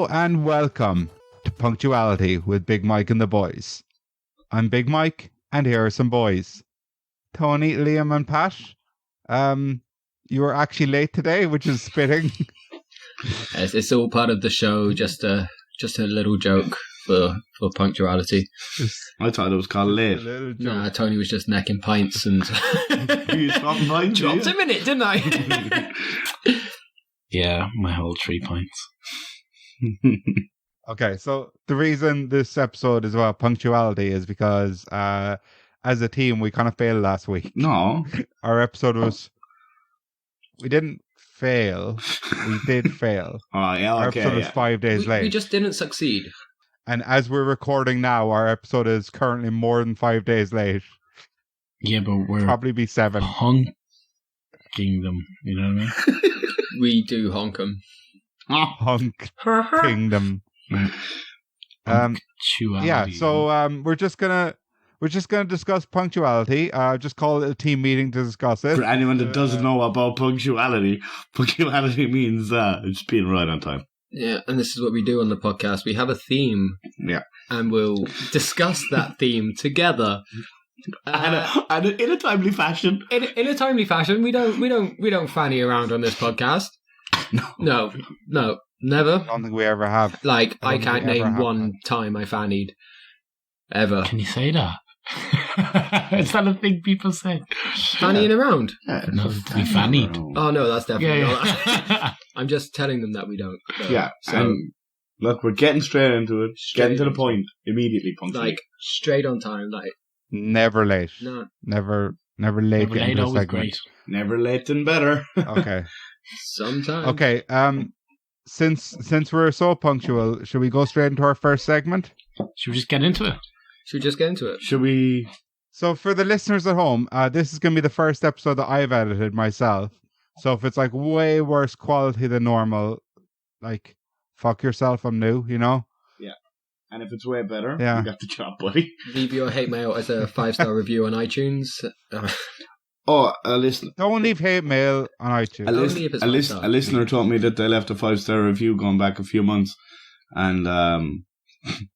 Hello and welcome to Punctuality with Big Mike and the boys. I'm Big Mike, and here are some boys. Tony, Liam, and Pat. You were actually late today, which is spitting. It's all part of the show. Just a little joke for punctuality. I thought it was called late. Nah, Tony was just necking pints and You swapping pints? dropped him in it, didn't I? Yeah, my whole 3 pints. Okay, so the reason this episode is about punctuality is because as a team, we kind of failed last week. No. Our episode was... We didn't fail. We did fail. Oh, yeah, Our okay. episode was 5 days late. We just didn't succeed. And as we're recording now, our episode is currently more than 5 days late. Yeah, but we're Probably be 7. hunking them, you know what I mean? We do honk 'em. Hunk Kingdom. Punctuality. Yeah, so we're just gonna discuss punctuality. Just call it a team meeting to discuss it. For anyone that doesn't know about punctuality means it's being right on time. Yeah, and this is what we do on the podcast. We have a theme. Yeah. And we'll discuss that theme together. And in a timely fashion. In a timely fashion. We don't fanny around on this podcast. No, never. I don't think we ever have. Like, I don't can't think we ever name have one time I fannied. Ever. Can you say that? Is that a thing people say? Fannying around? No, to be fannied. Oh, no, that's definitely not. Yeah. I'm just telling them that we don't. Yeah. So, And look, we're getting straight into it. Getting to the point immediately. Punctually. like, straight on time. Like, Never late. no. Never late. Never getting late, to a always segment. great. Never late and better. Okay. Sometimes. Okay. Since we're so punctual, should we go straight into our first segment? Should we just get into it? Should we just get into it? Should we... So for the listeners at home, this is going to be the first episode that I've edited myself. So if it's like way worse quality than normal, like, fuck yourself, I'm new, you know? And if it's way better, Yeah. you got the job, buddy. Leave your hate mail as a 5-star review on iTunes. Oh, a listener. Don't leave hate mail on iTunes. Only if it's A 5-star. listener told me that they left a 5-star review going back a few months, and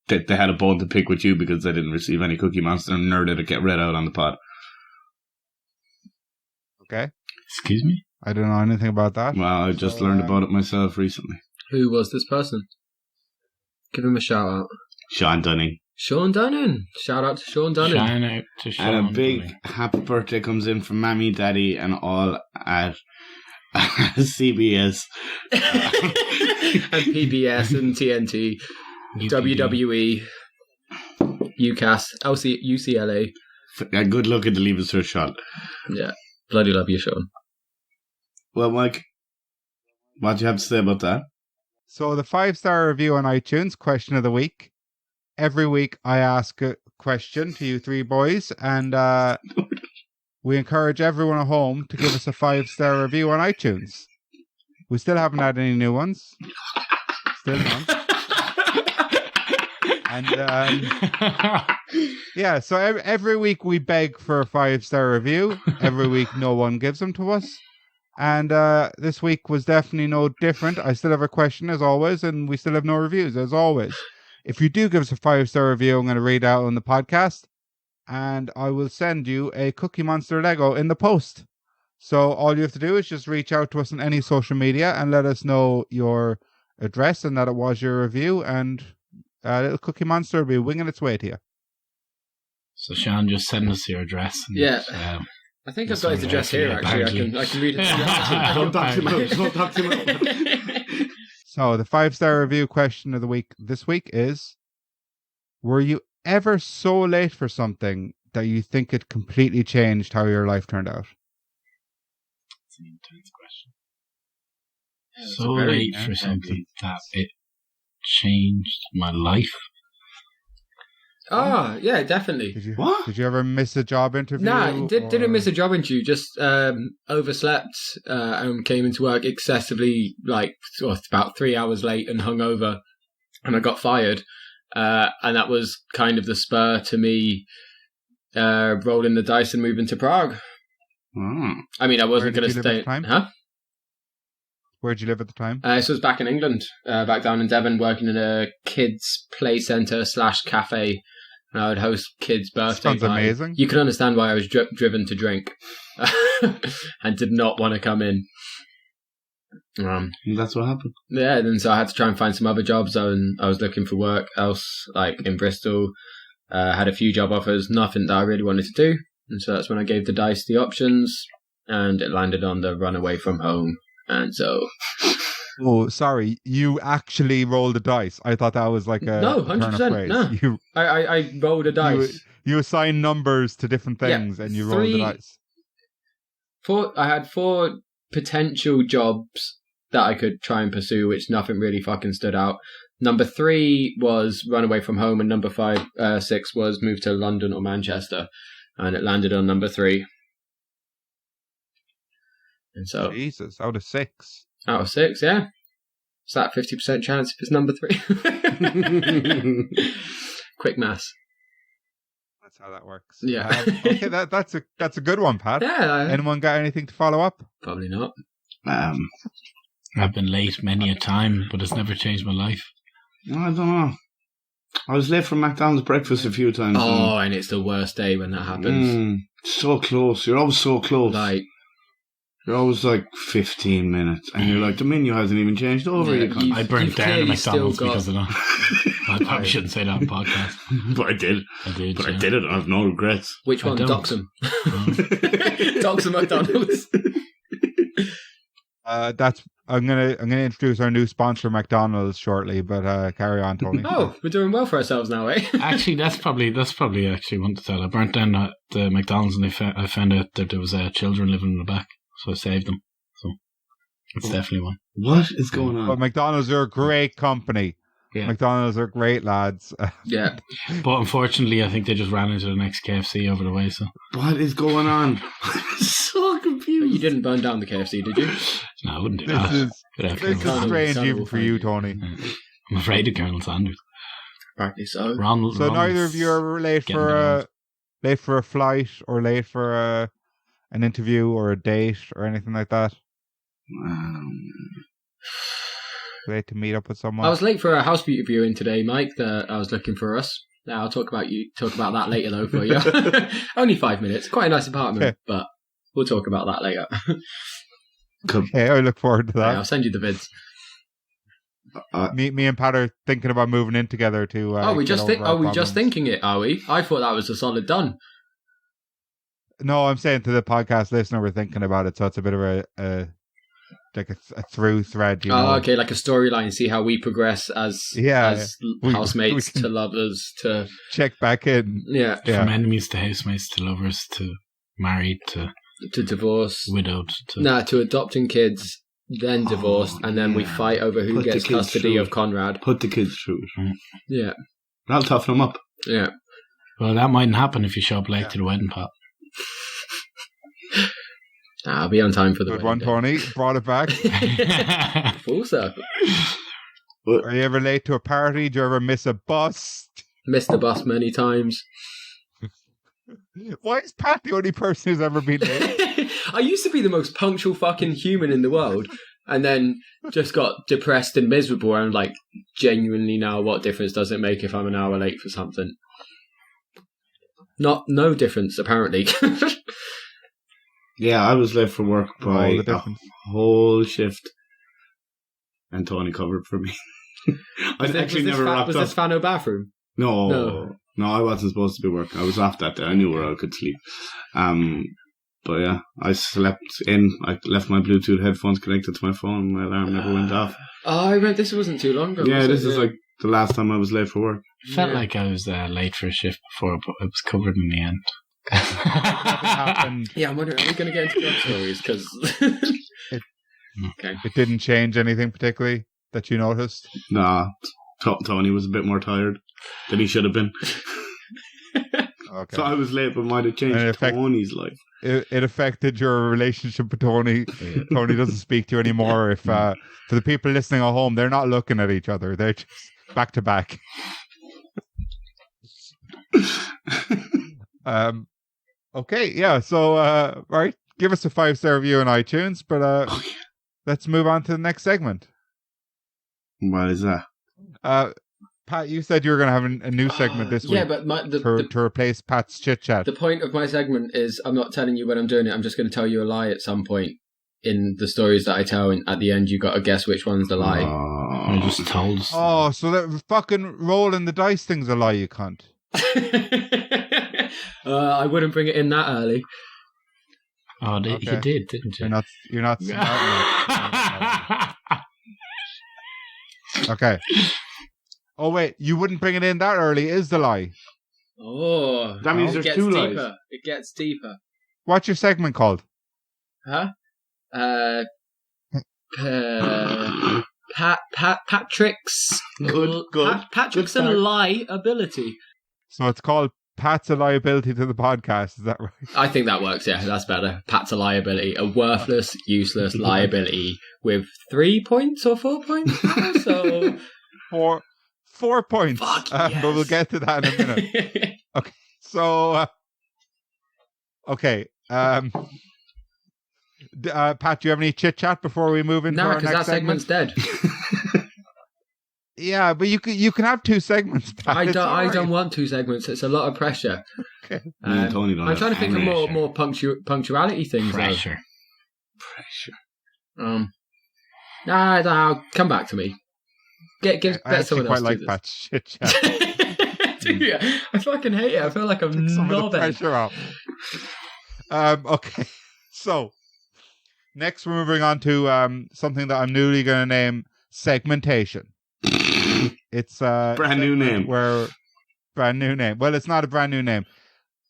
they had a bone to pick with you because they didn't receive any Cookie Monster, and nor did it get read out on the pod. Okay. Excuse me? I don't know anything about that. Well, I just learned about it myself recently. Who was this person? Give him a shout out. Sean Dunning. Sean Dunning. Shout out to Sean Dunning. Shout out to Sean. And a big Dunning. happy birthday comes in from Mammy, Daddy, and all at CBS. And PBS and TNT. WWE. UCAS. UCLA. A good looking to leave us to a shot. Yeah. Bloody love you, Sean. Well, Mike, what do you have to say about that? So the 5-star review on iTunes, question of the week. Every week I ask a question to you three boys, and we encourage everyone at home to give us a 5-star review on iTunes. We still haven't had any new ones. Still none. And yeah, so every week we beg for a 5-star review. Every week no one gives them to us. And this week was definitely no different. I still have a question as always, and we still have no reviews as always. If you do give us a 5-star review, I'm going to read out on the podcast, and I will send you a Cookie Monster Lego in the post. So all you have to do is just reach out to us on any social media and let us know your address and that it was your review, and a little Cookie Monster will be winging its way to you. So Sean, just send us your address. And, Yeah. I think I've got his address here, actually. I can read it. Don't talk to him out. So the 5-star review question of the week this week is: were you ever so late for something that you think it completely changed how your life turned out? That's an intense question. Yeah, So late for something that it changed my life. Ah, yeah, definitely. Did you ever miss a job interview? Nah, didn't miss a job interview. Just overslept and came into work excessively, about 3 hours late and hungover, and I got fired. And that was kind of the spur to me rolling the dice and moving to Prague. Oh. I mean, I wasn't Where going did to you live stay. at the time? Huh? Where'd you live at the time? This was back in England, back down in Devon, working in a kids' play centre / cafe. And I would host kids' birthday Sounds parties. amazing. You can understand why I was driven to drink and did not want to come in. That's what happened. Yeah, and so I had to try and find some other jobs. And I was looking for work else, like in Bristol. Had a few job offers, nothing that I really wanted to do. And so that's when I gave the dice the options, and it landed on the run away from home. And so... Oh, sorry. You actually rolled a dice. I thought that was like a No, turn of 100%. phrase. No. I rolled a dice. You assign numbers to different things and you roll the dice. I had 4 potential jobs that I could try and pursue, which nothing really fucking stood out. Number 3 was run away from home, and number 6 was move to London or Manchester, and it landed on number 3. And so, Jesus, out of 6. Out of 6, yeah. Is that 50% chance if it's number 3? Quick maths. That's how that works. Yeah. Okay, that's a good one, Pat. Yeah. Anyone got anything to follow up? Probably not. I've been late many a time, but it's never changed my life. I don't know. I was late for McDonald's breakfast a few times. Oh, and it's the worst day when that happens. So close. You're always so close. Like, you're always like 15 minutes, and you're like, the menu hasn't even changed over. Yeah, I burnt down a clearly McDonald's still got- because of that. I probably shouldn't say that on podcast. But I did. I did. But yeah. I did it. I have no regrets. which I one? don't. Dox them. Dox them McDonald's. I'm gonna introduce our new sponsor, McDonald's, shortly. But carry on, Tony. Oh, we're doing well for ourselves now, eh? Actually, that's probably actually one to tell. I burnt down the McDonald's, and I found out that there was children living in the back, so I saved them. So it's definitely one. What is going on? But McDonald's are a great company. Yeah. McDonald's are great lads. Yeah. But unfortunately, I think they just ran into the next KFC over the way. So What is going on? I'm so confused. You didn't burn down the KFC, did you? no, I wouldn't do This that. is Without this Colonel is Colonel strange Sanders even will for find you, you. Tony. I'm afraid of Colonel Sanders. Apparently so. So neither of you are late getting for a flight or late for an interview or a date or anything like that. Late to meet up with someone. I was late for a house beauty viewing today, Mike, that I was looking for us. Now I'll talk about that later though for you. Only 5 minutes. Quite a nice apartment, Okay. but we'll talk about that later. Okay, I look forward to that. I'll send you the vids. Me and Pat are thinking about moving in together to. Are we just problems. thinking it? Are we? I thought that was a solid done. No, I'm saying to the podcast listener, we're thinking about it, so it's a bit of a through thread. You know? Oh, okay, like a storyline. See how we progress as We housemates can- to lovers to Check back in. yeah From enemies to housemates to lovers to married to to divorce. widowed to To adopting kids, then divorced, and then we yeah. fight over who Put the gets kids custody through of Conrad. Put the kids through it. Yeah, That'll toughen them up. yeah. Well, that mightn't happen if you show up late to the wedding, Pat. I'll be on time for the Good one, wedding Tony. Brought it back. day. Full circle. Are you ever late to a party? Do you ever miss a bus? Missed the bus many times. Why is Pat the only person who's ever been late? I used to be the most punctual fucking human in the world, and then just got depressed and miserable. And like, genuinely now, what difference does it make if I'm an hour late for something? No difference, apparently. Yeah, I was late for work by All the a difference. whole shift. And Tony covered for me. I actually never wrapped Was up. this Fano bathroom? No, I wasn't supposed to be working. I was off that day. I knew where I could sleep. But yeah, I slept in. I left my Bluetooth headphones connected to my phone. My alarm never went off. Oh, I read this wasn't too long ago. Yeah, was this it? is like the last time I was late for work. Felt Yeah. like I was late for a shift before, but it was covered in the end. Happened. Yeah, I'm wondering, are we going to get into drug stories? Because It didn't change anything particularly that you noticed. Nah, Tony was a bit more tired than he should have been. Okay. So I was late, but might have And it changed Tony's life. It affected your relationship with Tony. Tony doesn't speak to you anymore. If for the people listening at home, they're not looking at each other; they're just back to back. Okay, yeah. So, right, give us a 5-star review on iTunes. But let's move on to the next segment. What is that? Pat, you said you were going to have a new segment this week. Yeah, but to replace Pat's chit chat. the point of my segment is I'm not telling you when I'm doing it. I'm just going to tell you a lie at some point in the stories that I tell. And at the end, you got to guess which one's the lie. I just told us. Oh, so that fucking rolling the dice thing's a lie, you cunt. I wouldn't bring it in that early. Oh, you Okay. did, didn't you? You're not smart enough. Okay. Oh wait, you wouldn't bring it in that early, is the lie. Oh, That means it there's gets two lies. deeper. It gets deeper. What's your segment called? Huh? Patrick's Good. Patrick's Good a start. liability. So it's called Pat's a liability to the podcast, is that right? I think that works. Yeah, that's better. Pat's a liability, a worthless, useless liability with 3 points or 4 points. So 4 points. Fuck But we'll yes. get to that in a minute. So, okay. Pat, do you have any chit chat before we move into no, our because next that segment's dead. Yeah, but you can have 2 segments. Pat. I It's don't. all I right. don't want 2 segments. It's a lot of pressure. Okay. Me and Tony don't I'm have trying to think of pressure. more punctuality things. Pressure. Though. No, come back to me. I Let actually someone quite else like do Pat's chit chat. Do you? I fucking hate it. I feel like I'm Took some of the nobbing. pressure off. Okay, so next we're moving on to something that I'm newly going to name segmentation. It's Brand new name. Brand new name. Well, it's not a brand new name.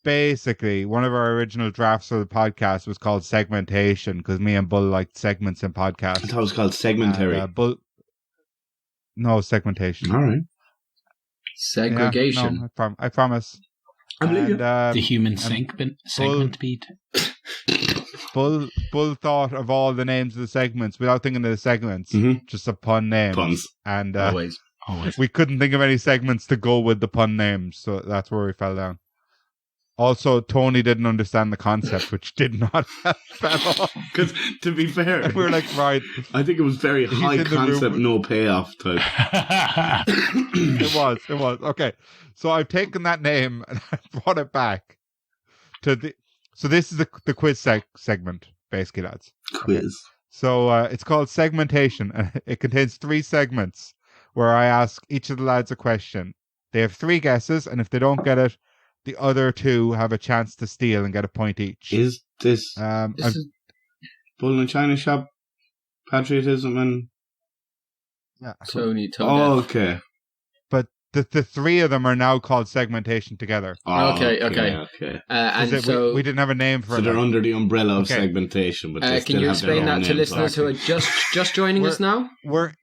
Basically, one of our original drafts of the podcast was called segmentation because me and Bull liked segments in I podcasts. thought it was called segmentary. No, segmentation. All right. Segregation. Yeah, no, I promise. I believe you. And, The human segment beat. Bull thought of all the names of the segments without thinking of the segments, Mhm. just a pun names. Puns. And Always. Always. we couldn't think of any segments to go with the pun names, so that's where we fell down. Also, Tony didn't understand the concept, which did not help at all. Because, to be fair, And we were like, right, I think it was very He's high in the room concept, with- no payoff type. it was. Okay, so I've taken that name and I brought it back to the. So this is the quiz segment, basically, lads. Quiz. So it's called segmentation, and it contains 3 segments where I ask each of the lads a question. They have 3 guesses, and if they don't get it, the other 2 have a chance to steal and get a point each. Is this I'm- This is Bull in a China shop patriotism and... yeah. Tony. Oh, okay. But the 3 of them are now called segmentation together. Oh, Okay. Is And it- so, we didn't have a name for So it. they're under the umbrella of Okay. segmentation, but they can still you have their explain own that to names, listeners who are just joining us now? We're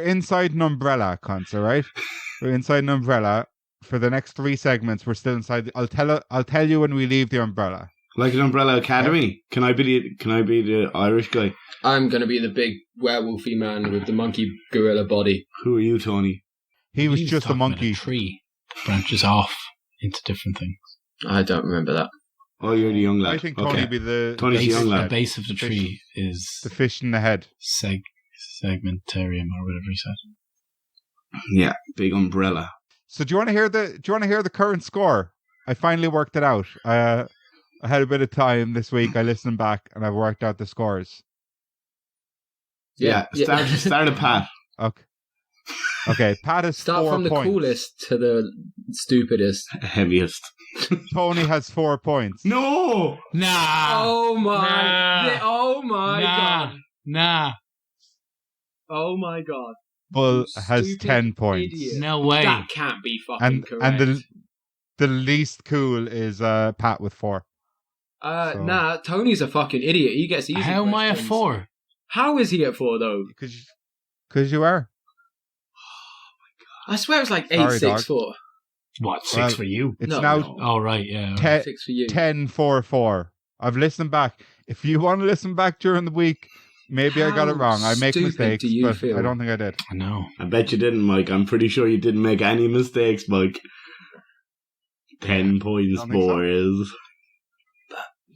inside an umbrella, cunts, all right? We're inside an umbrella. For the next 3 segments, we're still inside. I'll tell you when we leave the umbrella. Like an Umbrella Academy. Can I be the Irish guy? I'm going to be the big werewolfy man with the monkey gorilla body. Who are you, Tony? He was He's just a talking about monkey. tree branches off into different things. I don't remember that. Oh, you're the young lad. I think Tony Okay. be the Tony's the Base, young the lad. base of the Fish. tree is the fish in the head. segmentarium or whatever he said. Yeah, big umbrella. So do you want to hear the current score? I finally worked it out. I had a bit of time this week. I listened back and I've worked out the scores. Yeah, start a Pat. Okay. Pat has Start 4 from the points. coolest to the stupidest. Heaviest. Tony has 4 points. No! Nah. Oh my! Nah. Oh my god! Nah. Oh my god! Bull You has stupid 10 points. idiot. No way. That can't be fucking And correct. the least cool is Pat with 4. so- Nah, Tony's a fucking idiot. He gets easy. How am I at questions. 4? How is he at 4 though? Because you are. I swear it's like Sorry, 8-6-4. What, 6 Well, for you? It's No, now no. Oh, right, yeah. 10 6 for you. 10-4-4. I've listened back. If you want to listen back during the week, maybe I got it How wrong. I make stupid mistakes, do you but feel? I don't think I did. I know. I bet you didn't, Mike. I'm pretty sure you didn't make any mistakes, Mike. 10 points, Don't think so. boys.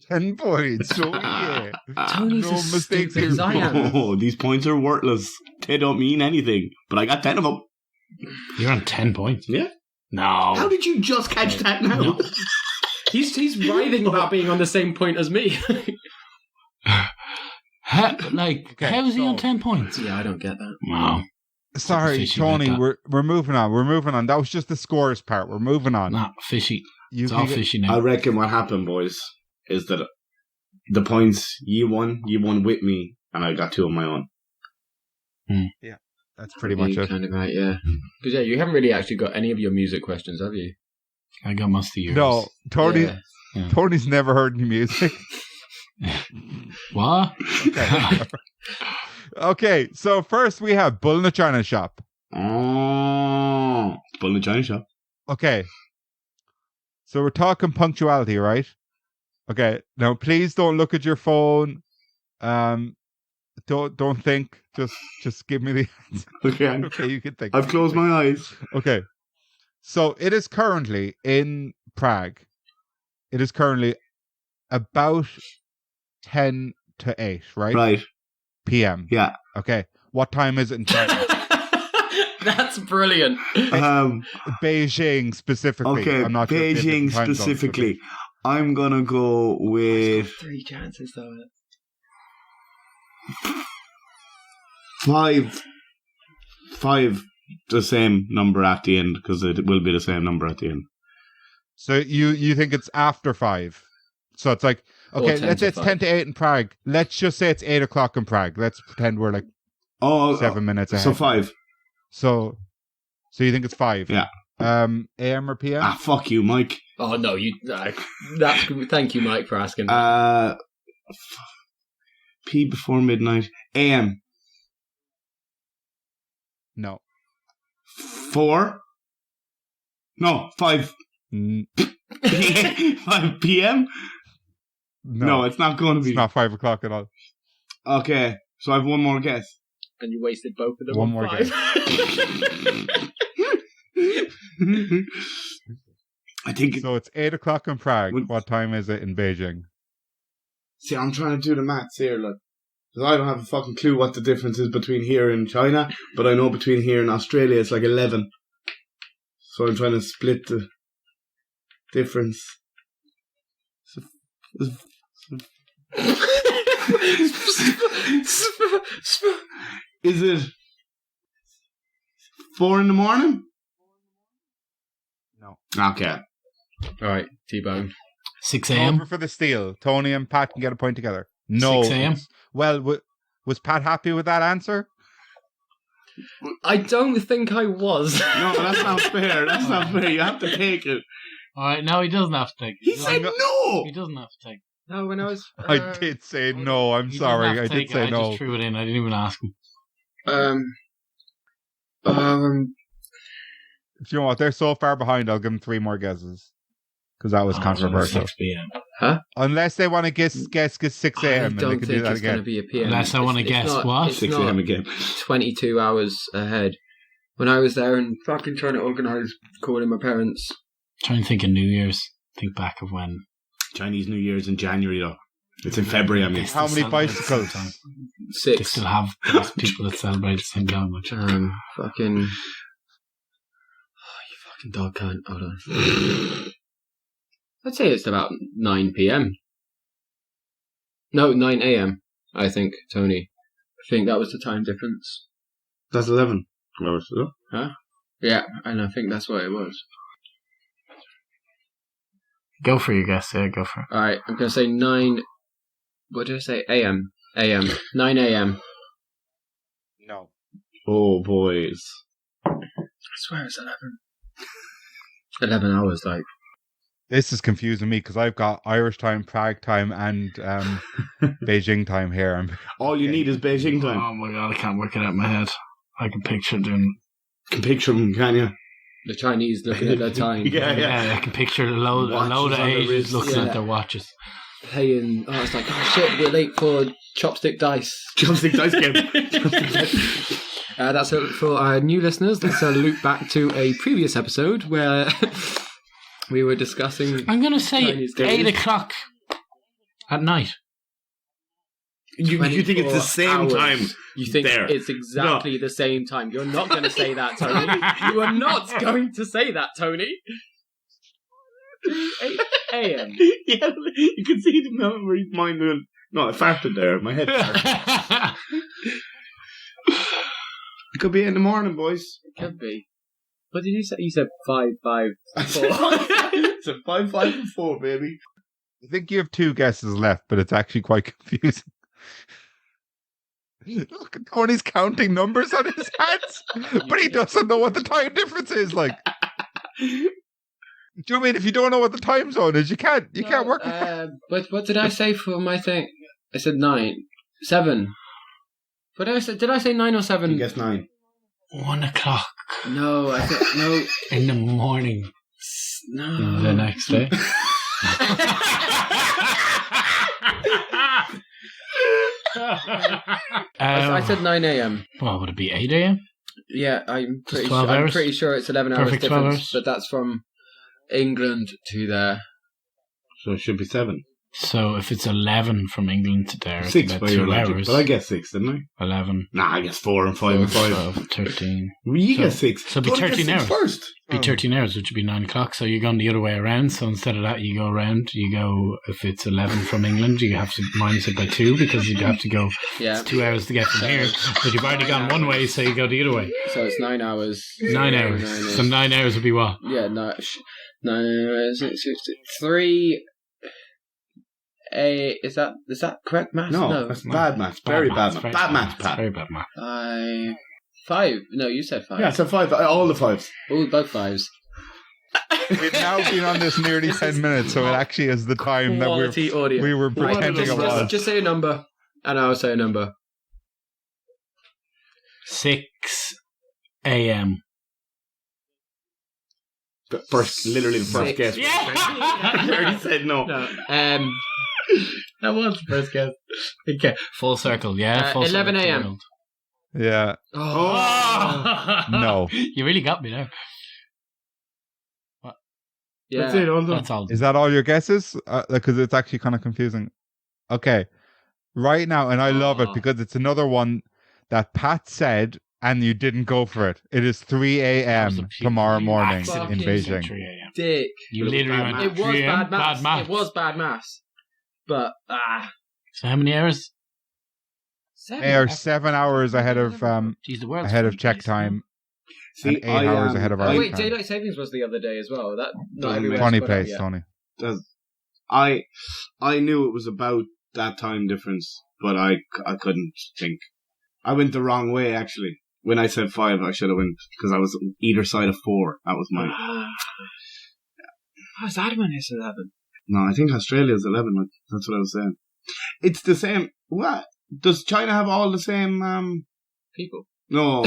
10 points. Oh, yeah. Tony's No as mistake stupid as I here. am. Oh, these points are worthless. They don't mean anything. But I got 10 of them. You're on 10 points. Yeah. No. How did you just catch that now? No. He's writhing about being on the same point as me. How is he on 10 points? Yeah, I don't get that. Wow. Sorry, Fishy Tony, about we're moving on. We're moving on. That was just the scores part. We're moving on. Nah, fishy. You It's can all get- fishy I now. reckon what happened, boys, is that the points you won with me, and I got 2 of my own. That's pretty much You're it. kind of right, yeah. Because, yeah, you haven't really actually got any of your music questions, have you? I got most of yours. No, Tony. Yeah. Tony's never heard any music. What? Okay. Okay, so first we have Bull in the China Shop. Oh, Bull in the China Shop. Okay. So we're talking punctuality, right? Okay. Now please don't look at your phone. Don't think. Just give me the answer. Okay, Okay, you can think. I've closed my eyes. Okay. So it is currently in Prague. It is currently about 10 to 8, right? Right. PM. Yeah. Okay. What time is it in China? That's brilliant. Beijing specifically. Okay, I'm not sure if they have Beijing different time zones for specifically. I'm gonna go with 3 chances, though. 5. 5, the same number at the end, because it will be the same number at the end. So you think it's after 5? So it's like, okay, 10 let's say to it's 5. 10 to 8 in Prague. Let's just say it's 8 o'clock in Prague. Let's pretend we're like Oh, 7 minutes ahead. so 5. So you think it's 5? Yeah. AM or PM? Ah, fuck you, Mike. Oh, no, that's thank you, Mike, for asking. P before midnight. AM. No. 4? No, 5. N- 5 p.m.? No, it's not going to it's be. not 5 o'clock at all. Okay, so I have one more guess. And you wasted both of them One on more 5. I think. So it's 8 o'clock in Prague. Would- What time is it in Beijing? See, I'm trying to do the maths here, like. Because I don't have a fucking clue what the difference is between here and China, but I know between here and Australia it's like 11. So I'm trying to split the difference. Is it 4 in the morning? No. Okay. All right, T-Bone. 6 Over a.m. for the steal. Tony and Pat can get a point together. No. 6 a.m. Well, was Pat happy with that answer? I don't think I was. No, that's not fair. That's not fair. You have to take it. Alright, no, he doesn't have to take it. He said no! He doesn't have to take it. No, when I was... I did say no. I'm He doesn't sorry. have to I take did say it. no. I just threw it in. I didn't even ask him. Do you know what? They're so far behind, I'll give them 3 more guesses. Because that was controversial. 6 p.m. Unless they want to guess 6 I a.m. and they don't can think do that it's going to again. be a PM. Unless I want to guess what? It's 6 a.m. not again. 22 hours ahead. When I was there and fucking trying to organise calling my parents. Trying to think of New Year's. Think back of when. Chinese New Year's in January, though. It's in February, I mean. How many Celebrate at the same bicycles? time. They 6. still have those people that celebrate at the same time. Which Fucking... Oh, you fucking dog cunt. Hold on. I'd say it's about 9 p.m. No, 9 a.m. I think, Tony. I think that was the time difference. That's 11 hours, is it? Huh? Yeah, and I think that's what it was. Go for your guess, yeah, go for it. Alright, I'm going to say 9... What did I say? A.M. A.M. 9 a.m. No. Oh, boys. I swear it's 11. 11 hours, like. This is confusing me because I've got Irish time, Prague time, and Beijing time here. All you need is Beijing time. Oh my god, I can't work it out in my head. I can picture doing. You can picture them, can you? The Chinese looking at their time. Yeah. I can picture a load Watches of on the Asians wrist. looking Yeah. at their watches. Playing... Oh, it's like, oh shit, we're late for chopstick dice. Chopstick dice game. That's for our new listeners. That's a loop back to a previous episode where we were discussing. I'm going to say Chinese 8 games. o'clock. At night. You think it's the 24 same hours. time? You think there. it's exactly the same time. You're not going to say that, Tony. You are not going to say that, Tony. 8 a.m. Yeah, you can see the moment where his mind went. No, I farted there. My head farted. It could be in the morning, boys. It could be. What did you say? You said 5, 5, 4. It's a 5, 5, and 4, baby. I think you have 2 guesses left, but it's actually quite confusing. Look, Tony's counting numbers on his hands, but he doesn't know what the time difference is. Like, do you know what I mean? If you don't know what the time zone is, you can't work. But what did I say for my thing? I said 9, 7. But did I say 9 or 7? You guess 9. 1 o'clock No, I said no. in the morning. No. The next day. I said 9 a.m. Well, would it be 8 a.m.? Yeah, I'm pretty 12 sure. I'm hours? pretty sure it's 11 hours Perfect 12 difference, hours. but that's from England to there. So it should be 7. So if it's 11 from England to there, 6 it's by about your 2 logic. hours. But I guess 6, didn't I? 11, Nah, I guess 4 and 5 and 5. 12, 13. You So- guess 6. so it'd be Don't guess 13 6 hours. first. Be 13 hours, which would be 9 o'clock. So you're going the other way around. So instead of that, you go around. You go, if it's 11 from England, you have to minus it by 2 because you have to go. Yeah. It's 2 hours to get from here. But you've already gone one way, so you go the other way. So it's 9 hours. 9 hours. So 9 hours would be what? Yeah, 9 hours. 3. Is that correct math? No, that's bad maths. Very bad maths. Bad maths, It's Pat. very bad math. 5. No, you said 5. Yeah, so 5. All the 5s. Ooh, both 5s. We've now been on this nearly 10 minutes, so it actually is the time that Quality audio. we were Right, pretending it was. just say a number, and I'll say a number. 6 a.m. Literally the first 6. guess. Yeah. I already said no. No. That was the first guess. Okay. Full circle, yeah. Full 11 circle a.m.. world. Yeah. Oh. No. You really got me there. Yeah. That's it, all done. That's all. Is that all your guesses? Because it's actually kind of confusing. Okay. Right now, and I love it because it's another one that Pat said and you didn't go for it. It is 3 a.m. tomorrow morning in fucking Beijing. 3 a.m. Dick. You It was literally bad went maths. It was 3 a.m. bad maths. Bad maths. It was bad maths. But, So how many hours? 7. They are 7 hours ahead of Jeez, the world's ahead of fun check place, time See, and 8 hours ahead of our Oh, own wait, time. daylight savings was the other day as well. That not Doesn't everywhere's make Funny put out place, yet. Tony. I knew it was about that time difference, but I couldn't think. I went the wrong way, actually. When I said 5, I should have went, because I was either side of 4. That was my... How's that when it's 11? No, I think Australia's 11. Like, that's what I was saying. It's the same... What? Does China have all the same... People. No.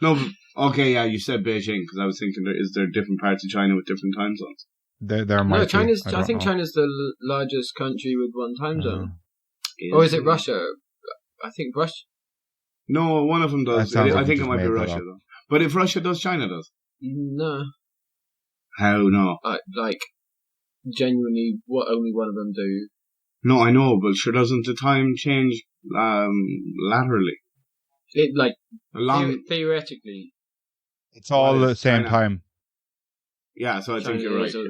No, okay, yeah, you said Beijing, because I was thinking, is there different parts of China with different time zones? There might No, be. China's. I I don't think know. China's the largest country with one time zone. Uh, Or is it Russia? I think Russia. No, one of them does. That sounds like I think you it just might be made that Russia, up. though. But if Russia does, China does. No, How? No. like genuinely, what only one of them do. No, I know, but sure doesn't the time change laterally? It like Along, theoretically. It's all Well, the it's same China. time. yeah, so I think China you're right. is a- Yeah,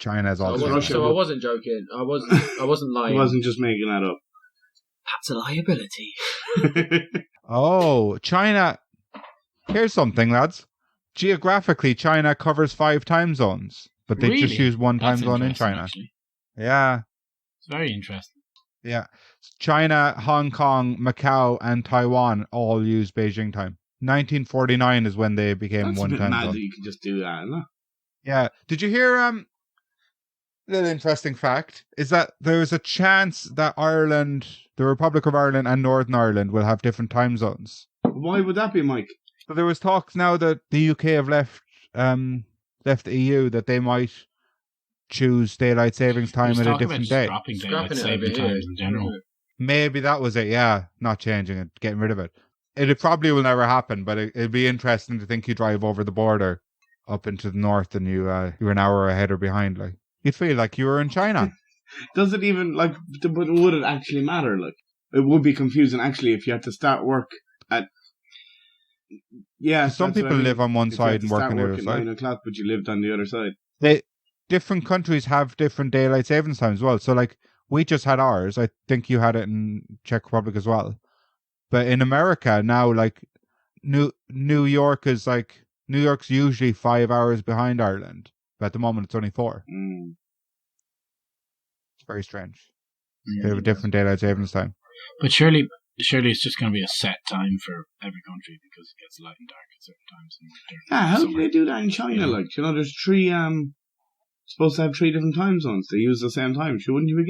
China's I all the wasn't same Russia time. so I wasn't joking. I wasn't yeah. lying. He wasn't just making that up. That's a liability. Oh, China. Here's something, lads. Geographically, China covers 5 time zones, but they just Really? use one time That's zone in interesting, China. actually. Yeah. It's very interesting. Yeah. China, Hong Kong, Macau, and Taiwan all use Beijing time. 1949 is when they became That's a one bit time mad zone. that you can just do that, isn't it? Yeah. Did you hear little interesting fact is that there's a chance that Ireland, the Republic of Ireland and Northern Ireland will have different time zones. Why would that be, Mike? So there was talks now that the UK have left the EU that they might choose daylight savings time There's at a talk about different just day. dropping daylight Scrapping it saving over here. times in general. Maybe that was it, yeah. Not changing it, getting rid of it. It probably will never happen, but it'd be interesting to think you drive over the border up into the north and you're an hour ahead or behind. Like you'd feel like you were in China. Does it even, like, but would it actually matter? Like, it would be confusing, actually, if you had to start work at... Yeah, Some people live on one if you had side to and work start on the other at side. 9 o'clock, but you lived on the other side. Different countries have different daylight savings times as well. So, like, we just had ours. I think you had it in Czech Republic as well. But in America now, like, New York's usually 5 hours behind Ireland. But at the moment, it's only 4. Mm. It's very strange. They have a different daylight savings time. But surely it's just going to be a set time for every country because it gets light and dark at certain times. Yeah, how do they do that in China? Like, you know, there's 3 supposed to have 3 different time zones. They use the same time. So wouldn't you be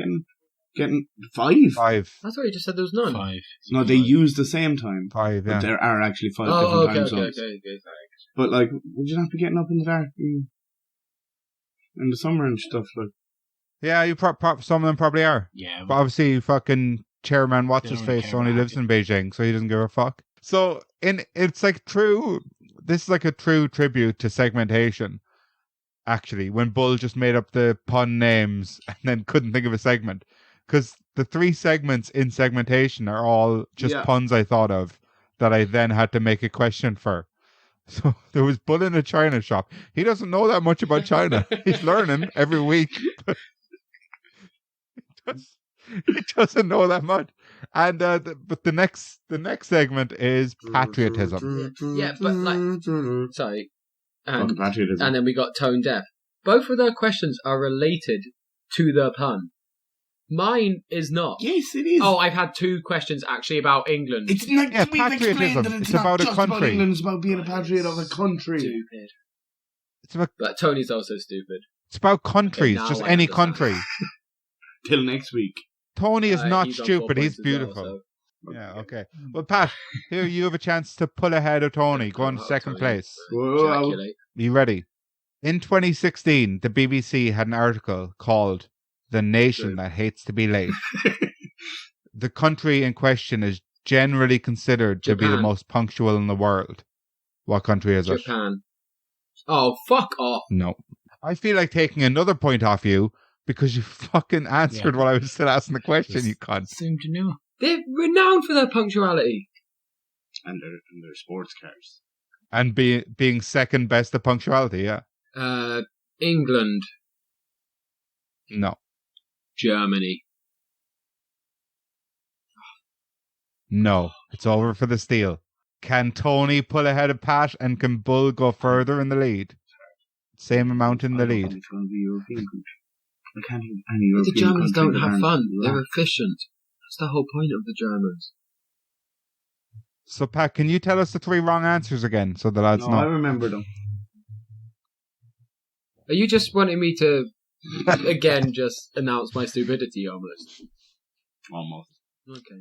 getting 5? 5. I thought you just said there was none. 5. No, they use the same time. 5, yeah. But there are actually 5 different time zones. Okay. But, like, would you not be getting up in the dark in the summer and stuff? Like, Yeah, some of them probably are. Yeah. But obviously, fucking Chairman They don't really What's-His-Face care only about lives it. in Beijing, so he doesn't give a fuck. So, it's like true. This is like a true tribute to segmentation. Actually, when Bull just made up the pun names and then couldn't think of a segment. Because the 3 segments in segmentation are all just puns I thought of that I then had to make a question for. So there was Bull in a China shop. He doesn't know that much about China. He's learning every week. He doesn't know that much. And but the next segment is patriotism. Yeah, but like, sorry. fucking patriotism. And then we got tone deaf. Both of their questions are related to the pun. Mine is not. Yes, it is. Oh, I've had 2 questions actually about England. It's not. Yeah, we've explained patriotism. that it's It's not about a just about country. England. It's about being a patriot of a country. Stupid. It's about But Tony's also stupid. countries, Okay, just now I any understand. country. Till next week. Tony is not He's on 4 stupid. points He's as well, beautiful. so- Yeah, okay. Well, Pat, here you have a chance to pull ahead of Tony. Go on to Oh, second Tony. place. Whoa. Ejaculate. Are you ready? In 2016, the BBC had an article called "The Nation That Hates to Be Late." The country in question is generally considered to be the Japan. most punctual in the world. What country is it? Japan. Oh, fuck off. No. I feel like taking another point off you because you fucking answered while I was still asking the question, you cunt. Seem to know. They're renowned for their punctuality. And their sports cars. And being second best at punctuality, yeah. England. No. Germany. No. It's over for the steal. Can Tony pull ahead of Pat and can Bull go further in the lead? Same amount in the lead. It's going to be European country. I can't think of any European The Germans country don't that have aren't fun. black. They're efficient. That's the whole point of the Germans. So, Pat, can you tell us the 3 wrong answers again so the lads No, I know? remember them. Are you just wanting me to, again, just announce my stupidity almost? Almost. Okay.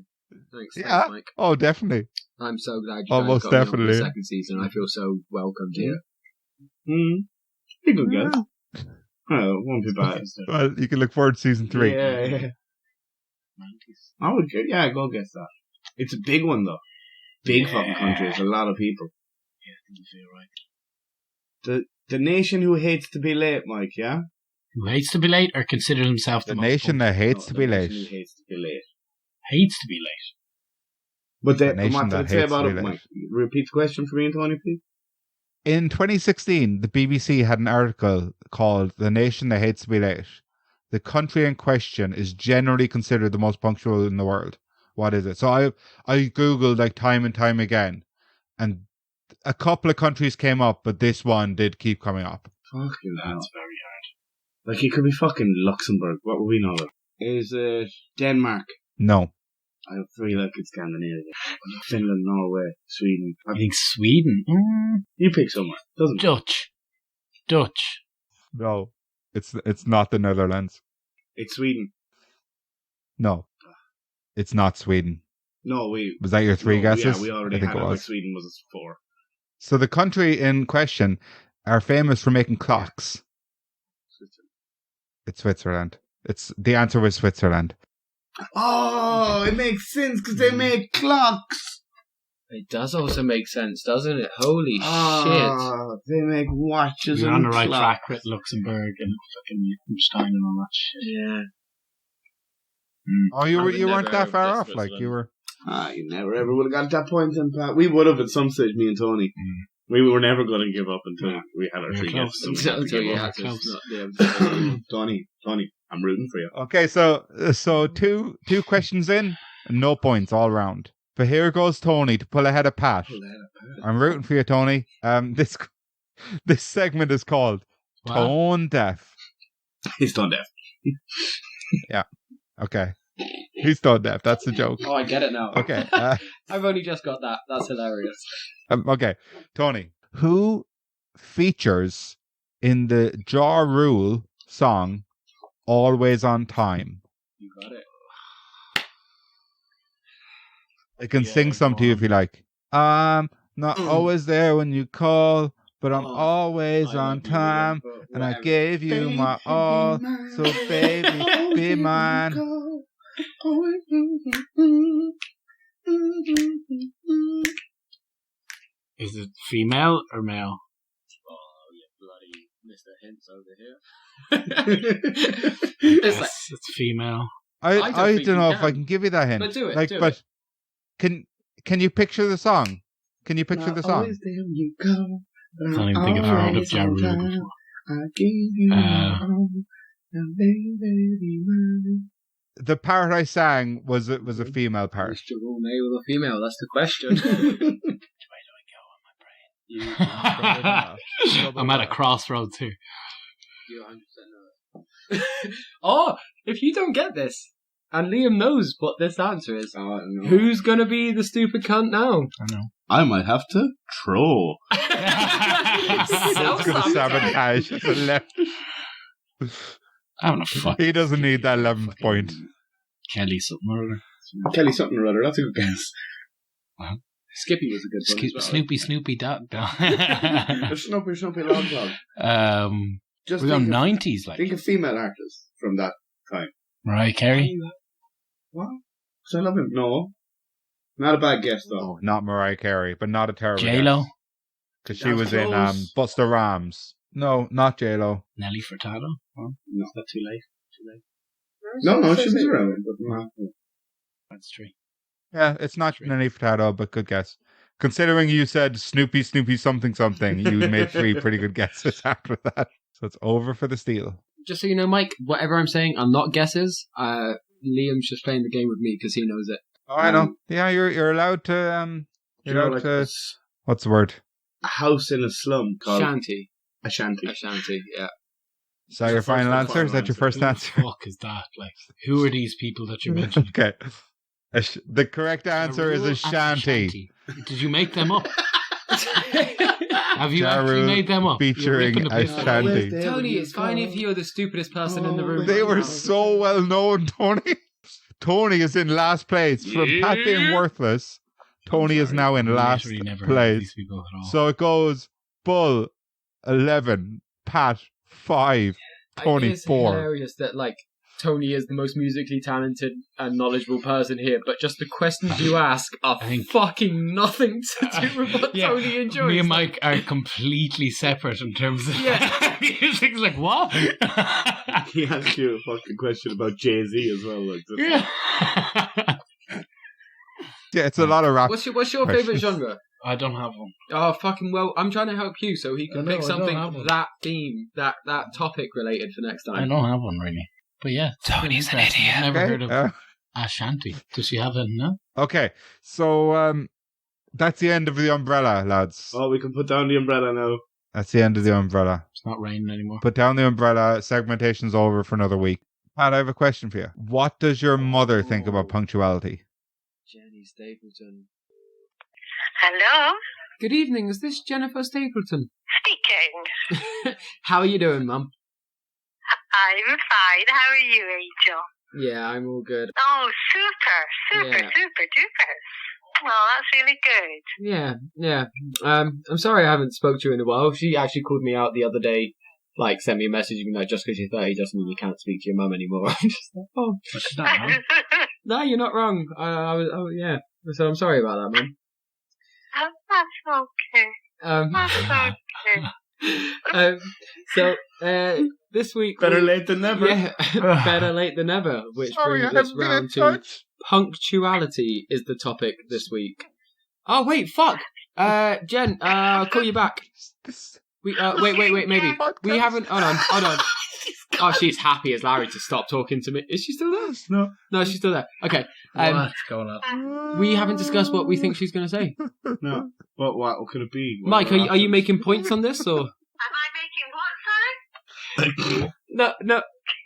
Thanks, Yeah. Mike. Oh, definitely. I'm so glad you Almost guys got me on for definitely. the second season. I feel so welcomed here. Be good guess. Well, it won't be bad. Well, you can look forward to season 3. Yeah. I would. Yeah, go guess that. It's a big one though. Big fucking country. It's a lot of people. Yeah, I think you feel right. The nation who hates to be late, Mike. Yeah. Who hates to be late or considers himself The the nation that hates to be The late. nation who hates to be late. hates to be late. But The nation what did that it say hates to about be it, late. Mike? Repeat the question for me and Tony, please. In 2016, the BBC had an article called "The Nation That Hates to Be Late." The country in question is generally considered the most punctual in the world. What is it? So I googled like time and time again, and a couple of countries came up, but this one did keep coming up. Fucking hell. That's very hard. Like, it could be fucking Luxembourg. What would we know of? Is it Denmark? No, I feel like it's Scandinavia. Finland, Norway, Sweden. I think Sweden. You pick somewhere. Doesn't matter. Dutch. no, it's not the Netherlands. It's Sweden. No, it's not Sweden. No, we... Was that your 3 guesses? Yeah, we already I think had it it. Like was. Sweden was 4. So the country in question are famous for making clocks. It's Switzerland. The answer was Switzerland. Oh, it makes sense because they make clocks. It does also make sense, doesn't it? Holy shit. Ah, they make watches You're and on the right clocks. track with Luxembourg and fucking Liechtenstein and all that shit. Yeah. Oh, you I would weren't never that far have off. guessed Like this you one. were. You never ever would have got to that point, and Pat. We would have at some stage, me and Tony. We were never going to give up until we had our We were three close. guesses. and we had to Until give you up. had to Close. not be able to. Tony, I'm rooting for you. Okay, so two questions in, and no points all round. But here goes Tony to pull ahead of Pat. I'm rooting for you, Tony. This segment is called What? Tone Deaf. He's done deaf. Okay, he's tone deaf. That's the joke. Oh, I get it now. Okay. I've only just got that. That's hilarious. Okay, Tony. Who features in the Ja Rule song "Always on Time"? You got it. I can Yeah, sing some go to you on. if you like. Not always there when you call, but I'm Oh, always I on love you, time, William, but and I whatever. gave you my all. So baby, be mine. Is it female or male? Oh, you bloody Mr. Hints over here. It's like, Yes, it's female. I don't don't think you know if I can. can give you that hint. But do it, Like, do but it. can you picture the song? Can you picture the song? You go, I don't even think I've heard of Ja Rule before. I gave you Uh, all, and baby, be mine. The part I sang was a female part. Mr. Rule male or female? That's the question. I'm at a crossroads here. You 100% know it. Oh, if you don't get this, and Liam knows what this answer is, Oh, no. who's gonna be the stupid cunt now? I know. I might have to throw. It's gonna sabotage the left. I'm not fucking He doesn't need that 11th point. Kelly something or other. Kelly something or other. That's a good guess. Skippy was a good one as well. Snoopy dog. Snoopy log log. Just We're on think of, 90s, like think of female artists from that time. Mariah Carey. What? Because I love him. No. Not a bad guess, though. Oh, not Mariah Carey, but not a terrible J-Lo. because she That's was in close. Buster Rhymes. No, not J-Lo. Nelly Furtado. Oh, No. is that too late? No, she's around. But no. That's true. Yeah, it's not Three. Nelly Furtado, but good guess. Considering you said Snoopy something, you made 3 pretty good guesses after that. So it's over for the steal. Just so you know, Mike, whatever I'm saying are not guesses. Liam's just playing the game with me because he knows it. Oh, I know. Yeah, you're allowed to You you're know, allowed like to. What's the word? a house in a slum called Shanty. a shanty. A shanty, yeah. Is that your final answer? Is that your first Who the answer? fuck is that? Like, who are these people that you're mentioning? Okay. The correct answer is a shanty. Did you make them up? Have you Ja actually Rule made them up? You're featuring ripping the a piss out of me. shanty. Tony, it's fine if you're the stupidest person in the room. They right were now. so well known, Tony. Tony is in last place. From Pat being worthless, Tony is now in last Literally never heard of place. these people at all. So it goes Bull 11, Pat 5, I Tony think it's 4. hilarious that like Tony is the most musically talented and knowledgeable person here, but just the questions you ask are I think- fucking nothing to do with what Yeah, Tony enjoys. Me and Mike are completely separate in terms of Yeah. music's like what? He asked you a fucking question about Jay-Z as well. Like, Yeah. Yeah, it's a lot of rap. What's your favorite genre? I don't have one. Oh, fucking well, I'm trying to help you so he I can know, pick I don't something have one. that theme, that topic related for next I time. don't have one really. But yeah, Tony's an interesting. idiot. I've never heard of Okay, Ashanti. Does she have a no? okay, so that's the end of the umbrella, lads. oh, we can put down the umbrella now. That's the end of the umbrella. It's not raining anymore. Put down the umbrella. Segmentation's over for another week. Pat, I have a question for you. What does your mother think about punctuality? Jenny Stapleton. Hello, Good evening, is this Jennifer Stapleton? speaking. How are you doing, Mum? I'm fine. How are you, Angel? Yeah, I'm all good. Oh, super, Yeah. super duper. Oh, that's really good. Yeah. I'm sorry I haven't spoke to you in a while. She actually called me out the other day, like sent me a message, you know, just because you're 30 doesn't mean you can't speak to your mum anymore. I'm just like, oh, But is that wrong? no, you're not wrong. Yeah. So I'm sorry about that, Mum. That's okay. Um, That's okay. This week... Better late than never. Yeah, better late than never, which Sorry, I brings us haven't been in round to touch. punctuality is the topic this week. Oh, wait, fuck! Jen, I'll call you back. Wait, maybe. We haven't... Hold on. Oh, she's happy as Larry to stop talking to me. Is she still there? No, she's still there. Okay. What's going on? We haven't discussed what we think she's going to say. No. What could it be? Mike, are you making points on this, or...? Am I making what, sorry?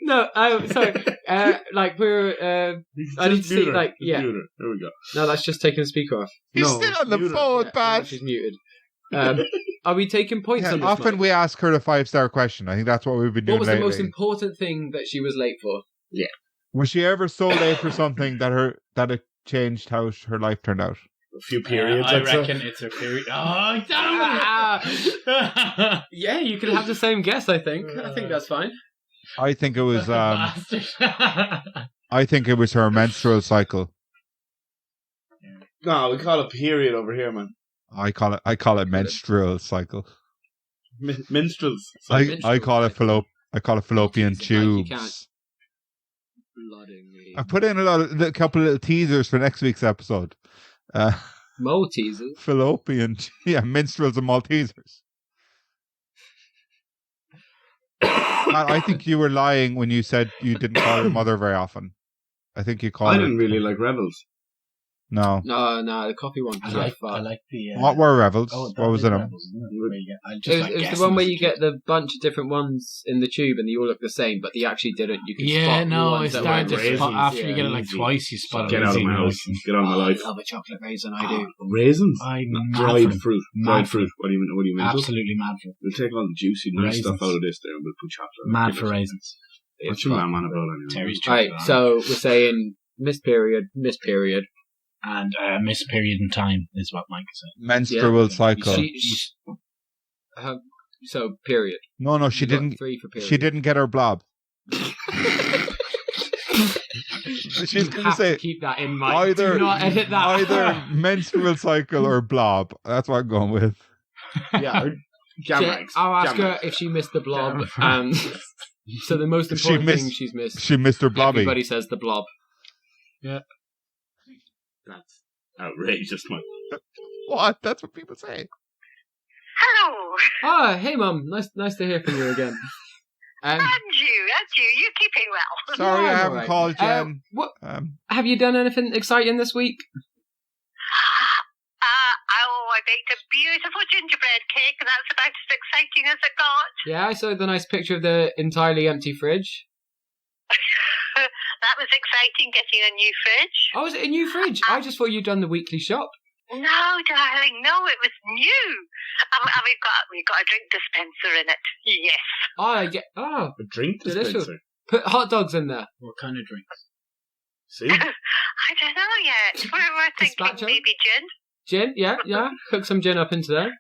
No. Sorry. Like we're. I need to see. Like, yeah. There we go. No, that's just taking the speaker off. He's still on the phone, Yeah, bad. she's muted. Are we taking points on this? Often Mike? we ask her the 5-star question. I think that's what we've been doing What was lately. the most important thing that she was late for? Yeah. Was she ever so late for something that it changed how her life turned out? A few periods. I I'd say. reckon it's a period. Oh, damn it! Yeah, you can have the same guess. I think that's fine. I think it was. Bastard. I think it was her menstrual cycle. No, we call it period over here, man. I call it menstrual cycle. Minstrels. I call it fallopian Like, you can't. tubes. Blooding me. I put in a couple of little teasers for next week's episode. Maltesers. Fallopian, minstrels and Maltesers. Matt, I think you were lying when you said you didn't call your mother very often. I think you called I her. didn't really like Rebels. No. No, the copy one. I like the. What were Revels? Oh, what was in them? It was the one where you get the bunch of different ones in the tube and they all look the same, but they actually didn't. You can spot the ones it's that starting were to raisins, spot after you yeah. get it like twice. You spot Get it. out of my house. Get out of my life. I love a chocolate raisin. I do. Raisins? I'm Dried mad fruit. Mad Dried for fruit. What do you mean? Absolutely mad for We'll take all the juicy nice Raisins. stuff out of this there and we'll put chocolate. mad for raisins. What's your man on about anyway? Terry's Right, chocolate. so we're saying miss period. And miss period in time is what Mike said. Menstrual cycle. So period. No, she You got didn't. 3 for period. She didn't get her blob. She's going to have say to keep that in mind. either Do not edit that. either menstrual cycle or blob. That's what I'm going with. Yeah, jam eggs. I'll ask Jam her eggs. if she missed the blob. And so the most If she important missed- thing she's missed. She missed her blobby. Everybody says the blob. That's outrageous, Mike. What? That's what people say. Hello. Ah, hey mum, nice to hear from you again. And you keeping well? Sorry, Yeah, I I'm haven't alright. called Jen. What Um, have you done? Anything exciting this week? I baked a beautiful gingerbread cake, and that's about as exciting as it got. Yeah, I saw the nice picture of the entirely empty fridge. That was exciting, getting a new fridge. Oh, is it a new fridge? I just thought you'd done the weekly shop. No, darling, no, it was new. And we've got a drink dispenser in it. Yes. Oh, yeah. Oh, A drink Delicious. dispenser. put hot dogs in there. What kind of drinks? See? I don't know yet. We're thinking Gazpacho? maybe gin. Gin, yeah. Cook some gin up into there.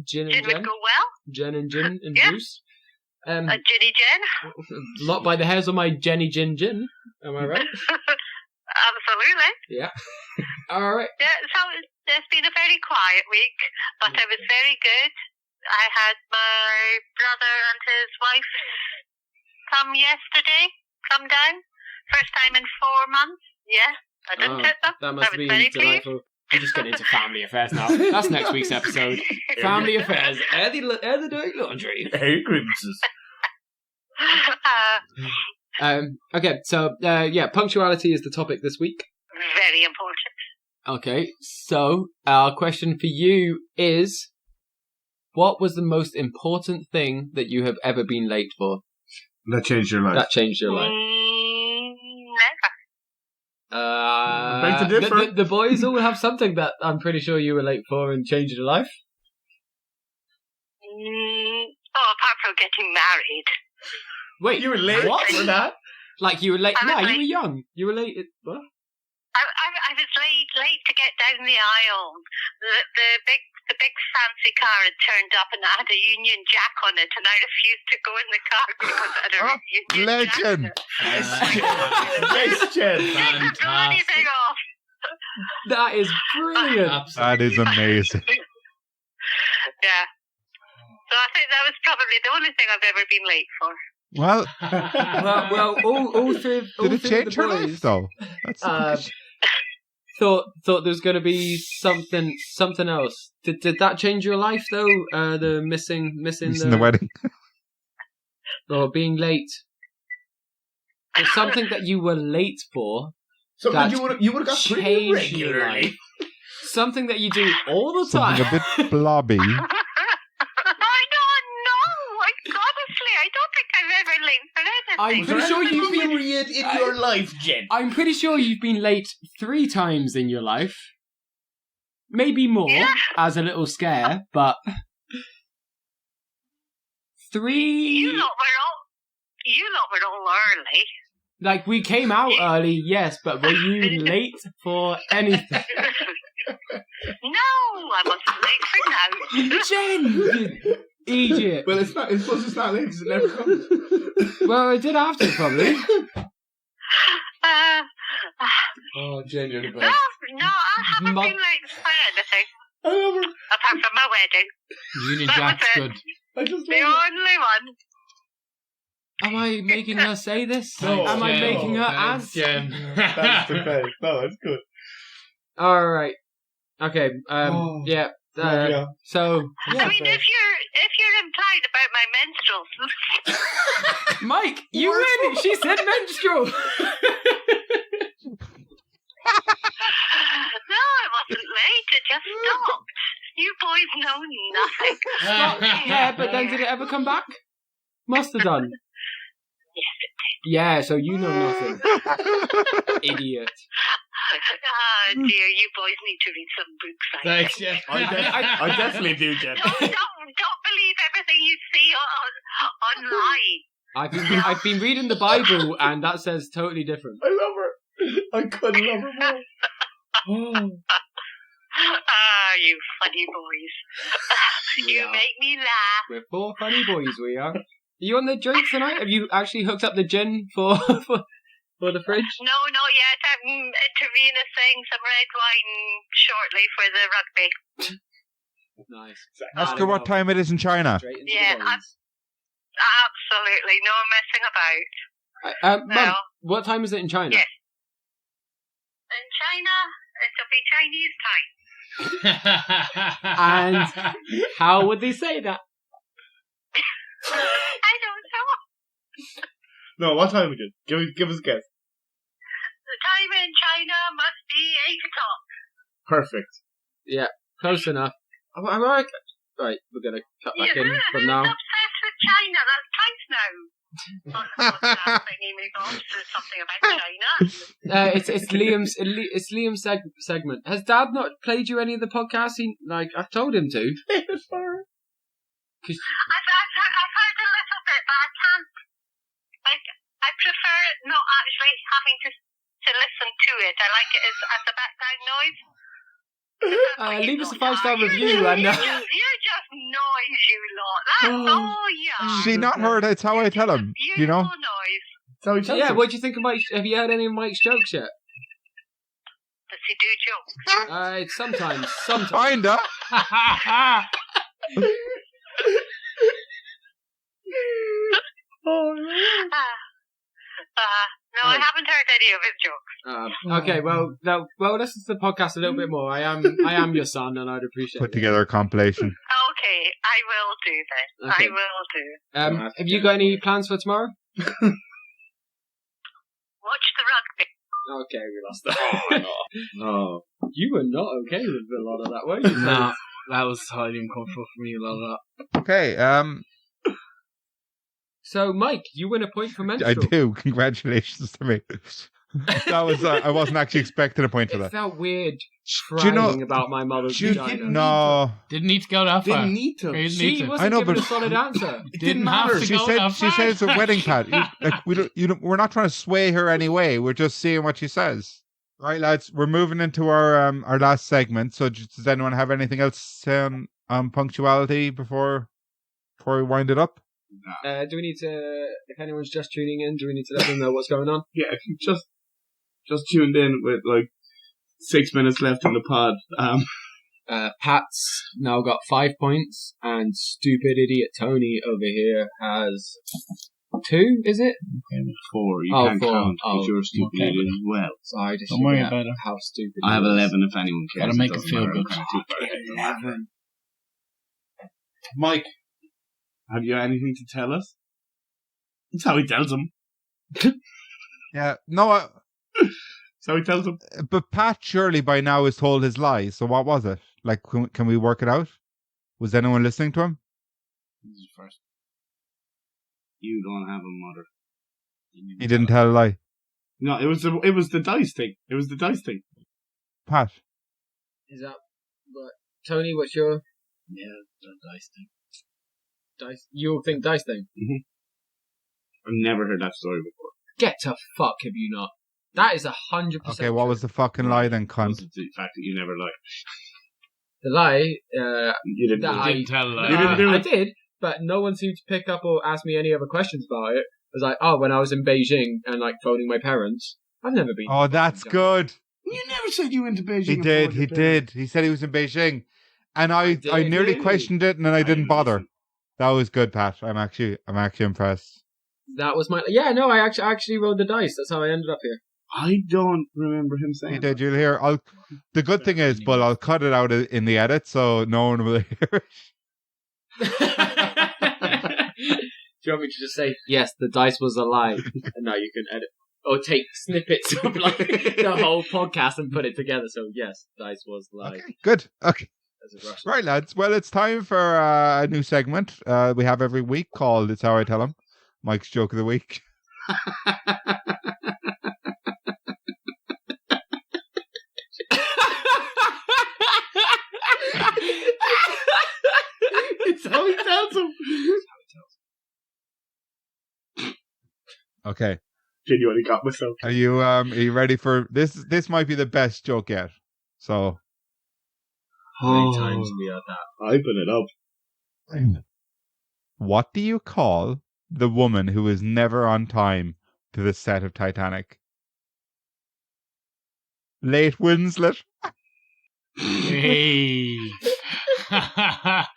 Gin and Gin would gin. go well. Gin and gin and Yeah. juice. A ginny gin. Lot by the hairs on my Jenny Gin gin. Am I right? Absolutely. Yeah. All right. Yeah, so it's been a very quiet week, but it was very good. I had my brother and his wife come down. First time in 4 months. Yeah, I didn't hit them. That must I was be very pleased. delightful. We're just getting into family affairs now. That's next week's episode. Family affairs. Air the dirty laundry. Hey, grievances. Okay, so punctuality is the topic this week. Very important. Okay, so our question for you is, what was the most important thing that you have ever been late for? That changed your life. That changed your life. Never. Beg to differ. The boys all have something that I'm pretty sure you were late for and changed your life. Apart from getting married. Wait, You were late What? for that? Like you were late? I was No, you late. were young. You were late. What? I was late to get down the aisle. The big fancy car had turned up and it had a Union Jack on it, and I refused to go in the car because it had a Union legend. Jack in it. Yes, Jen. Didn't blow anything off. That is brilliant. That is amazing. Yeah. So So I think that was probably the only thing I've ever been late for. Well, Well, all three of did it the change your life boys though? That's the question. thought there was going to be something else. Did that change your life though? The missing the wedding. or being late. There's something that you were late for. Something that you would have got pretty changed your regularly. life. Something that you do all the Something time. a bit blobby. I don't know. Honestly, I don't think I'm ever late for anything. I'm Was there pretty sure anything you've been. period in your life, Jen? I'm pretty sure you've been late 3 times in your life. Maybe more, Yeah. as a little scare, but 3. You lot were all early. Like, we came out early, yes, but were you late for anything? No, I wasn't late for now. Jen, you idiot. Well, it's not. It's supposed it's not late because it never comes. Well, I did have to, probably. Oh, Jen, you're the No, best. I haven't been late for anything. I love her. Apart from my wedding. Union That was Jack's it. good. I just The love her. only one. Am I making her say this? No, Am I Jen. making her Thanks, answer? Jen. That's the best. No, that's good. Alright. Okay, Oh. yeah. Yeah. So, I yeah. mean, if you're implied about my menstruals, Mike, you win! She said menstrual! no, I wasn't late. It just stopped. You boys know nothing. Yeah, but then did it ever come back? Must have done. Yes, it Yeah, so you know nothing. Idiot. Oh dear, you boys need to read some books. Thanks, Jen. I definitely do, Jen. Don't believe everything you see online. I've been reading the Bible, and that says totally different. I love her. I couldn't love her more. Oh. Ah, you funny boys. You Yeah. make me laugh. We're 4 funny boys, we are. Are you on the drinks tonight? Have you actually hooked up the gin for the fridge? No, not yet. Tarina's saying some red wine shortly for the rugby. Nice. Ask her what time it is in China. Straight into Yeah, the bones. Absolutely, no messing about. Mum, No. what time is it in China? Yes. In China, it'll be Chinese time. And how would they say that? I don't know. No, what time is it? Give us a guess. The time in China must be 8 o'clock. Perfect. Close enough. Am I right? Right, we're going to cut back in from now. Who's obsessed with China? That's twice now. Thingy me off to something about China. It's Liam's segment. Has Dad not played you any of the podcasts? I've told him to. I've heard a little bit, but I can't. I prefer not actually having to listen to it. I like it as a background noise. Leave us a 5-star review. And You're just noise, you lot. That's all you are. She not heard. It's how I tell him. You know. Noise. So he tells yeah, us. what do you think of Mike? Have you heard any of Mike's jokes yet? Does he do jokes? Sometimes. Kinda. No, I haven't heard any of his jokes. Okay, well, this is the podcast a little bit more. I am your son, and I'd appreciate Put it. together a compilation. Okay, I will do that. Okay. I will do. Have you got any plans for tomorrow? Watch the rugby. Okay, we lost that. No. You were not okay with a lot of that, were you? No, that was highly uncomfortable for me, a lot of that. Okay. So, Mike, you win a point for I menstrual. do. Congratulations to me. That was. I wasn't actually expecting a point for It that. felt weird Do you trying know- about my mother's You vagina. didn't No. Didn't need to go that far. Didn't need to. Didn't She need to. wasn't I know, giving but- a solid answer. It didn't have matter. to She go said. that She far. said it's a wedding pad. We don't. We're not trying to sway her anyway. We're just seeing what she says. Right, lads. We're moving into our last segment. So, does anyone have anything else to say on punctuality before we wind it up? Do we need to, if anyone's just tuning in, do we need to let them know what's going on? Yeah, if you just tuned in with like 6 minutes left in the pod, Pat's now got 5 points, and stupid idiot Tony over here has 2, is it? 4. You Oh, can't 4. count, Oh, but you're stupid okay. as well. So I just Don't worry forget about it. how stupid I have he is. 11 if anyone cares. Gotta make it doesn't feel matter. good. I'm too far ahead. 11. Mike, have you anything to tell us? That's how he tells them. Yeah, no, That's how he tells them. but Pat surely by now has told his lie. So what was it? Like, can we work it out? Was anyone listening to him? This is first. You don't have a mother. He didn't tell a lie. No, it was the dice thing. It was the dice thing. Pat. Is that what? Tony, what's your The dice thing. dice? You think dice thing? I've never heard that story before. Get to fuck, have you not? That is 100%. Okay, what was the fucking lie then, cunt? Was it the fact that you never lied? the lie? You didn't. That do I- it. Didn't tell a lie. You didn't do I it. did, but no one seemed to pick up or ask me any other questions about it. It was like, oh, when I was in Beijing and like phoning my parents, I've never been. Oh, to that's Beijing. good. You never said you went to Beijing. He and did. phoned He your parents. did. He said he was in Beijing, and I did, nearly really? questioned it, and then I didn't didn't bother. listen. That was good, Pat. I'm actually impressed. That was my. Yeah, no, I actually rolled the dice. That's how I ended up here. I don't remember him saying He did. You'll hear. The good thing is, but I'll cut it out in the edit, so no one will hear it. Do you want me to just say yes? The dice was a lie, and now you can edit or take snippets of like the whole podcast and put it together. So yes, dice was a lie. Okay, good. Okay. As a Russian. Right, lads. Well, it's time for a new segment we have every week called It's How I Tell 'Em. Mike's Joke of the Week. It's how he tells him. Okay. Genuinely got myself. Are you ready for this? This might be the best joke yet. So, How many times we had that? Hyping it up. what do you call the woman who is never on time to the set of Titanic? Late Winslet. Hey. That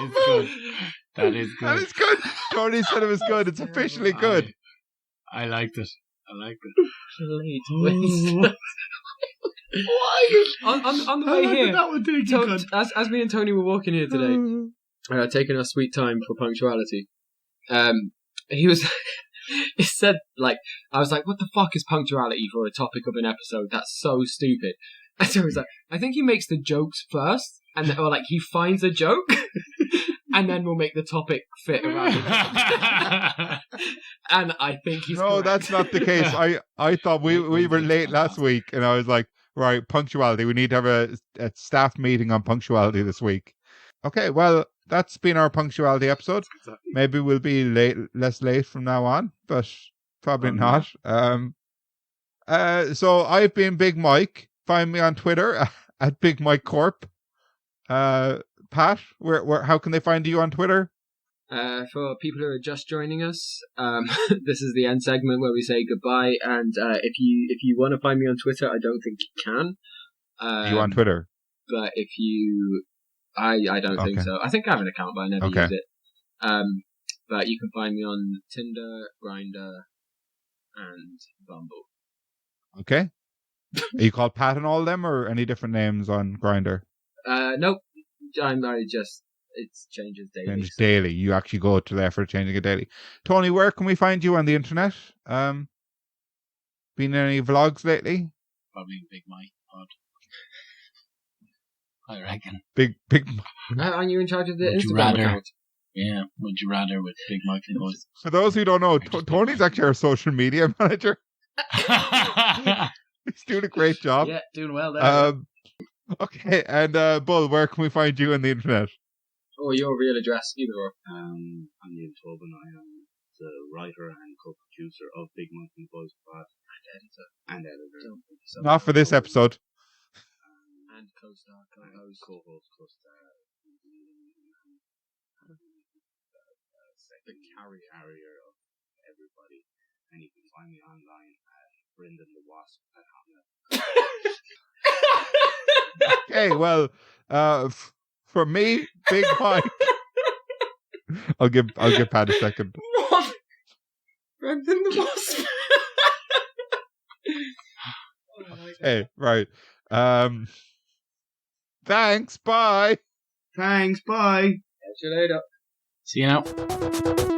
is good. That is good. That is good. Tony said it was good. It's officially good. I liked it. Why? On the way here, That would take you. as me and Tony were walking here today, taking our sweet time for punctuality, he was. He said, like, I was like, what the fuck is punctuality for a topic of an episode? That's so stupid. And so he was like, I think he makes the jokes first, and or like he finds a joke, and then we'll make the topic fit around it. And I think he's No, correct. that's not the case. I thought we were late last week, and I was like, right, punctuality. We need to have a staff meeting on punctuality this week. Okay, well, that's been our punctuality episode. Maybe we'll be less late from now on, but probably not. So I've been Big Mike. Find me on Twitter at Big Mike Corp. Pat, where how can they find you on Twitter? For people who are just joining us, this is the end segment where we say goodbye. And if you want to find me on Twitter, I don't think you can. Are you on Twitter? But if you, I don't think Okay. so. I think I have an account, but I never Okay. use it. But you can find me on Tinder, Grindr, and Bumble. Okay. Are you called Pat and all of them, or any different names on Grindr? Nope. It changes daily. Changes daily. You actually go to there for changing it daily. Tony, where can we find you on the internet? Been in any vlogs lately? Probably Big Mike pod. I reckon. Big. Aren't you in charge of the Would you Instagram rather? account? Yeah. Would you rather with Big Mike and boys? For those who don't know, Tony's actually our social media manager. He's doing a great job. Yeah, doing well there. Okay, and Bull, where can we find you on the internet? Or your real address, either or. I'm Neil Tobin. I am the writer and co-producer of Big Monkey Boys Pod and editor. Not for this episode. And co-star, co-host. The carrier of everybody. And you can find me online at Brendan the Wasp at Hotmail. Okay, well, for me, Big Mike. I'll give Pat a second. What? Brendan the Wasp. Hey, right. Thanks. Bye. Thanks, bye. Catch you later. See you now.